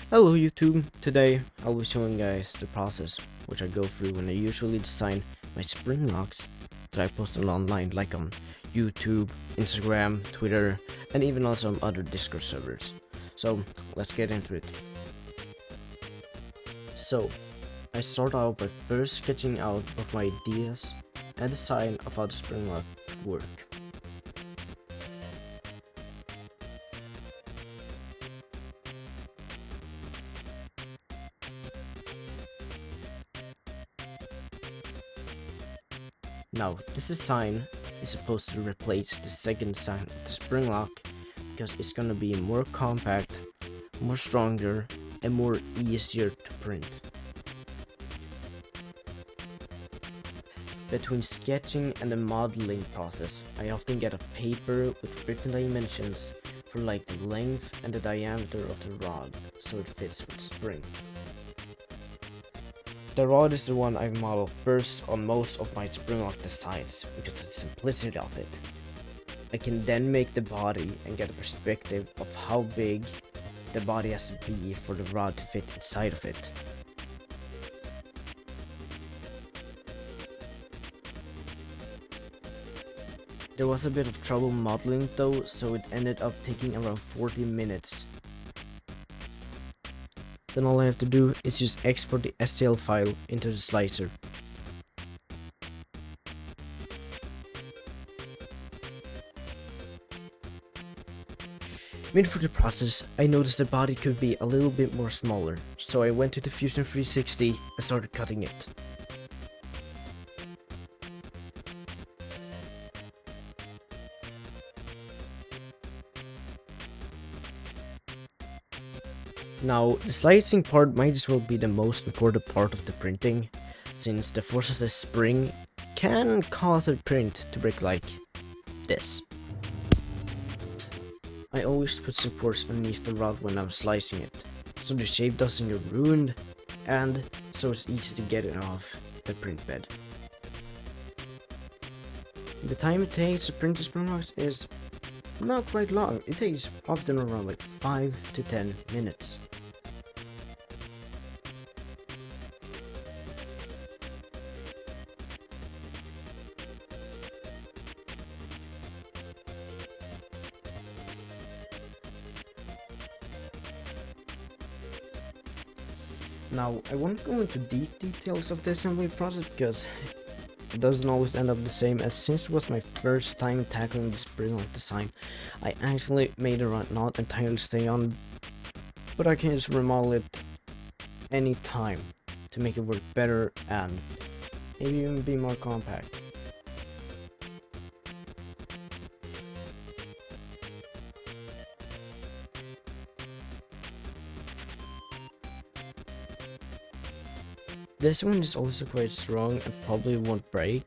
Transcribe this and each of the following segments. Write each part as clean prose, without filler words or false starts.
Hello YouTube, today I'll be showing you guys the process which I go through when I usually design my spring locks that I post online, like on YouTube, Instagram, Twitter, and even on some other Discord servers. So let's get into it. So I start out by first sketching out of my ideas and design of how the spring lock work. Now, this design is supposed to replace the second design of the spring lock because it's gonna be more compact, more stronger, and more easier to print. Between sketching and the modeling process, I often get a paper with written dimensions for like the length and the diameter of the rod, so it fits with spring. The rod is the one I model first on most of my spring lock designs because of the simplicity of it. I can then make the body and get a perspective of how big the body has to be for the rod to fit inside of it. There was a bit of trouble modeling though, so it ended up taking around 40 minutes. Then all I have to do is just export the STL file into the slicer. Midway through the process, I noticed the body could be a little bit more smaller, so I went to the Fusion 360 and started cutting it. Now, the slicing part might as well be the most important part of the printing, since the force of the spring can cause a print to break like this. I always put supports underneath the rod when I'm slicing it, so the shape doesn't get ruined, and so it's easy to get it off the print bed. The time it takes to print the spring locks is not quite long. It takes often around like 5 to 10 minutes. Now, I won't go into deep details of the assembly process because it doesn't always end up the same, as since it was my first time tackling the spring lock design, I actually made the rod not entirely stay on, but I can just remodel it any time to make it work better and maybe even be more compact. This one is also quite strong and probably won't break,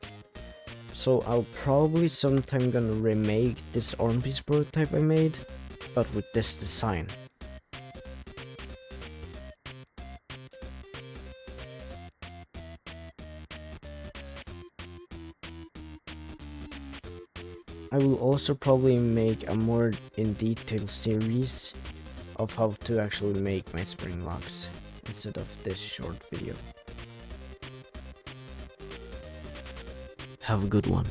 so I'll probably sometime gonna remake this arm piece prototype I made, but with this design. I will also probably make a more in detail series of how to actually make my spring locks instead of this short video. Have a good one.